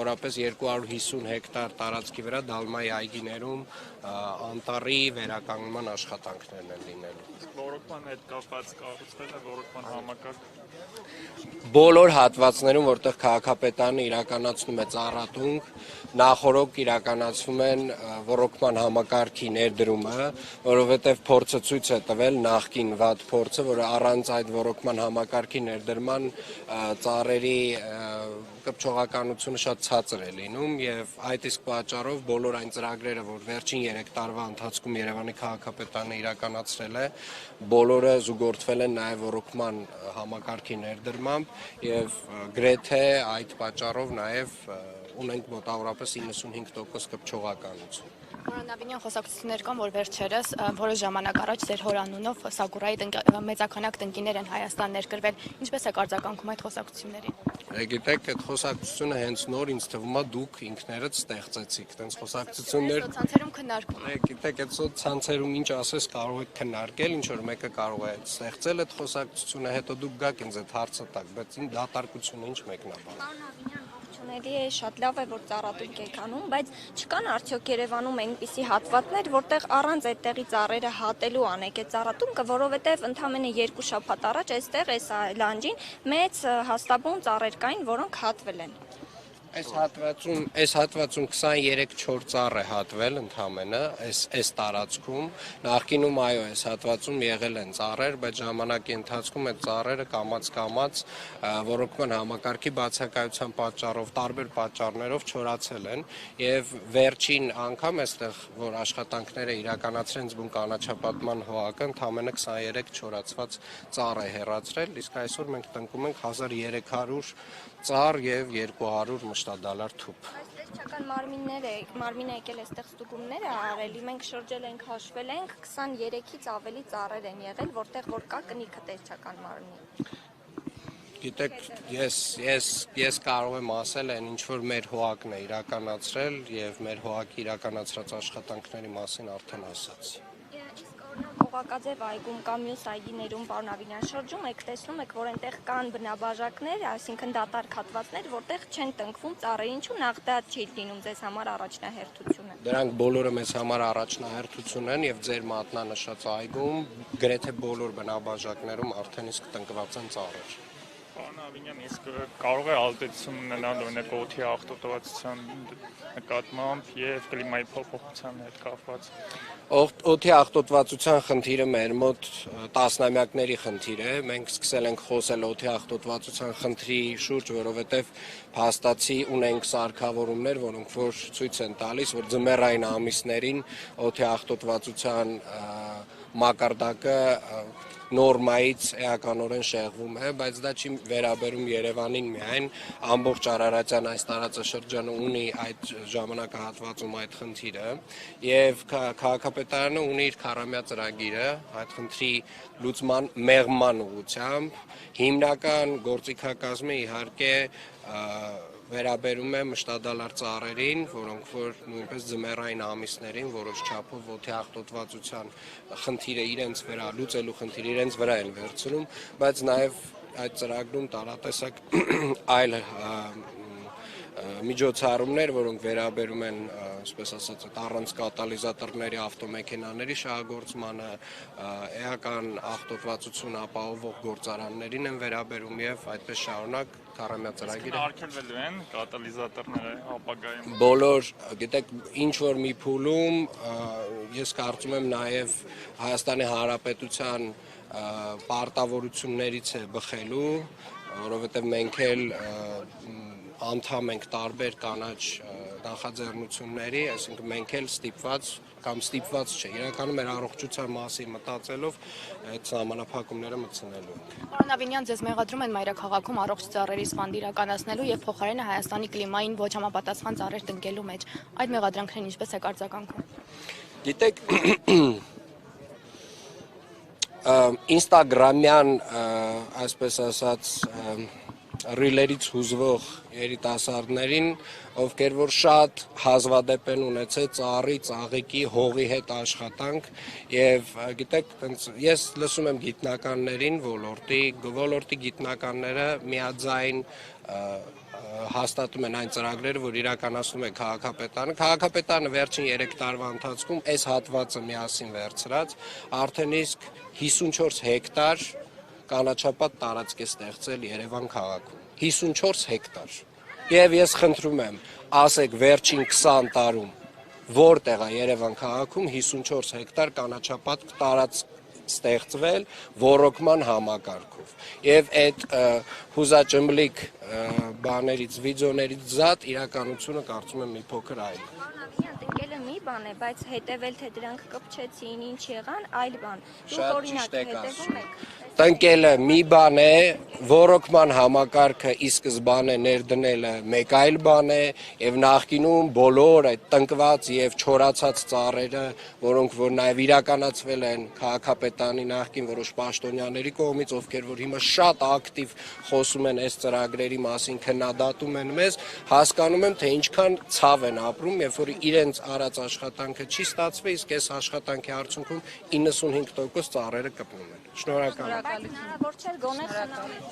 Որապես 250 հեկտար տարածքի վրա Դալմայի այգիներում անտառի վերականգնման աշխատանքներն են լինելու։ Ռոռոկման հետ կապված կառուցվել է ռոռոկման համակարգ։ Բոլոր հատվածներում, որտեղ քաղաքապետարանը իրականացնում է ծառատունք, նախօրոք իրականացվում են ռոռոկման համակարգի ներդրումը, որովհետև փորձը ցույց է տվել նախկին վատ փորձը, որ առանց այդ ռոռոկման համակարգի ներդրման ծառերի կպչողականությունը շատ ցածր է լինում եւ այդ իսկ պատճառով բոլոր այն ծրագրերը, որ վերջին 3 տարվա ընթացքում Երևանի քաղաքապետարանը իրականացրել է, բոլորը զուգորդվել են նաեւ ռոռոկման համակարգի ներդրմամբ եւ գրեթե այդ պատճառով նաեւ ունենք մոտավորապես 95% կպչողականություն։ Պարոն Ավինյան, խոսակցություններ կան, որ վերջերս որոշ ժամանակ առաջ ձեր հոր անունով Սագուրայի մեծականակ տնկիներ են Հայաստան ներկրվել։ Ինչպես եք արձագանքում այդ խոսակցություններին։ Գիտեք, այդ խոսակցությունը հենց նոր ինձ թվում է դուք ինքներդ ստեղծեցիք, տենց խոսակցություններ։ Ցանցերում քննարկում եք։ Գիտեք, այդ ցանցերում ինչ ասես կարող եք քննարկել, ինչ որ մեկը կարող է ստեղծել այդ խոսակցությունը, հետո դուք գաք ինձ այդ հարցը տակ, բայց դատարկությունը ինչ մեկնաբան։ Ողջունելի է, շատ լավ է, որ ծառատունք եք անում, բայց չկան արդյոք Երևանում այնպիսի հատվածներ, որտեղ առանց այդտեղի ծառերը հատելու անեք այդ ծառատունքը, որովհետև ընդամենը 2 շաբաթ առաջ այստեղ այս լանջին մեծ հաստաբուն ծառեր կային, որոնք հատվել են։ Այս հատվածում 23-4 ծառ է հատվել ընդամենը, այս տարածքում, նախկինում այո, այս հատվածում եղել են ծառեր, բայց ժամանակի ընթացքում այդ ծառերը կամաց ռոռոկման համակարգի բացակայության պատճառով, տարբեր պատճառներով չորացել են եւ վերջին անգամ այստեղ, որ աշխատանքները իրականացրեն զբուն կանաչապատման հողակը, ընդամենը 23 չորացված ծառ է հեռացրել, իսկ այսօր մենք տնկում ենք 1300 ծառ եւ 200 մշտադալար թուփ։ Տեսչական մարմինը եկել այստեղ ստուգումներ է արելի, մենք շրջել ենք, հաշվել ենք, 23-ից ավելի ծառեր են եղել, որտեղ որ կա կնիքը տեսչական մարմնի։ Գիտեք, ես կարող եմ ասել այն ինչ որ մեր հողակն է իրականացրել եւ մեր հողակի իրականացրած աշխատանքների մասին արդեն ասացի։ Օղակաձև այգում կամ մյուս այգիներում, պարոն Ավինյան, շրջում եք, տեսնում եք, որ այնտեղ կան բնաբաժակներ, այսինքն դատարկ հատվածներ, որտեղ չեն տնկվում ծառերը, ինչու նախ դա չի լինում ձեզ համար առաջնահերթությունը։ Դրանք բոլորը մեզ համար առաջնահերթություն են եւ ձեր մատնանշած այգում գրեթե բոլոր բնաբաժակներում արդեն իսկ տնկված են ծառեր։ Պարոն Ավինյան, իսկ կարող է ազդեցություն ունենալ օրինակ օդի աղտոտվածության նկատմամբ եւ կլիմայի փոփոխության հետ կապված։ Օդի աղտոտվածության խնդիրը մեր մոտ տասնամյակների խնդիր է։ Մենք սկսել ենք խոսել օդի աղտոտվածության խնդրի շուրջ, որովհետև փաստացի ունենք սարքավորումներ, որոնք որ ցույց են տալիս, որ ձմեռային ամիսներին օդի աղտոտվածության մակարդակը նորմայից էականորեն շեղվում է, բայց դա չի վերաբերում Երևանին միայն, ամբողջ Արարատյան այս տարածաշրջանը ունի այդ ժամանակահատվածում այդ խնդիրը եւ քաղաքապետարանը ունի իր քառամյա ծրագիրը այդ խնդրի լուծման մեղման ուղղությամբ, հիմնական գործիքակազմը իհարկե վերաբերում է մշտադալար ծառերին, որոնք որ նույնպես ձմեռային ամիսներին որոշ չափով օդի աղտոտվածության խնդիրը իրենց վրա լուծելու խնդիրը իրենց վրա են վերցնում, բայց նաև այդ ծրագրում տարատեսակ այլ միջոցառումներ, որոնք վերաբերում են, այսպես ասած, առանց կատալիզատորների ավտոմեքենաների շահագործմանը, էական աղտոտվածություն ապահովող գործարաններին են վերաբերում եւ այդպես շարունակ քառամյա ծրագիրը Արգելվելու են կատալիզատորները ապագայում։ Բոլոր, գիտեք, ինչ որ մի փուլում ես կարծում եմ նաեւ Հայաստանի Հանրապետության պարտավորություններից է բխելու, որովհետեւ մենք էլ անդամ ենք տարբեր կանաչ նախաձեռնությունների, այսինքն մենք էլ ստիպված չէ, իրականում մեր առողջության մասին մտածելով այդ սահմանափակումները մտցնելու ենք։ Պարոն Ավինյան, ձեզ մեղադրում են մայրաքաղաքում առողջ ծառերի սպանդ իրականացնելու եւ փոխարենը Հայաստանի կլիմային ոչ համապատասխան ծառեր տնկելու մեջ։ Այդ մեղադրանքներին ինչպես եք արձագանքում։ Գիտեք, ինստագրամյան, այսպես ասած, ռիլերից հուզվող երիտասարդներին, ովքեր որ շատ հազվադեպ են ունեցել ծառի, ծաղիկի, հողի հետ աշխատանք եւ գիտեք, ես լսում եմ գիտնականներին, ոլորտի գիտնականները միաձայն հաստատում են այն ծրագրերը, որ իրականացնում է քաղաքապետարանը։ Քաղաքապետարանը վերջին 3 տարվա ընթացքում այս հատվածը միասին վերցրած արդեն իսկ 54 հեկտար կանաչապատ տարածք է ստեղծել Երևան քաղաքում։ 54 հեկտար։ Եվ ես խնդրում եմ, ասեք վերջին 20 տարում որտեղ է Երևան քաղաքում 54 հեկտար կանաչապատ տարածք ստեղծվել ոռոգման համակարգով։ Եվ այդ հուզաճմլիկ բաներից, վիդեոներից զատ իրականությունը կարծում եմ մի փոքր այլ է։ Տնկելը մի բան է, բայց հետևել թե դրանք կպչեցին, ինչ եղան, այլ բան։ Շատ ճիշտ եք ասում։ Տնկելը մի բան է, ոռոգման համակարգը ի սկզբանե ներդնելը մեկ այլ բան է, եւ նախկինում բոլոր այդ տնկված եւ չորացած ծառերը, որոնք որ նաեւ իրականացվել են քաղաքապետարանի նախկին որոշ պաշտոնյաների կողմից, ովքեր որ հիմա շատ ակտիվ խոսում են այս ծրագրերի մասին, քննադատում են մեզ, հասկանում եմ թե ինչքան ցավ են ապրում, երբ որ իրենց արած աշխատանքը չի ստացվել, իսկ այս աշխատանքի արդյունքում 95% ծառերը կպնում են։ Շնորհակալ եմ։ Հնարավոր չէ գոնե խնամել։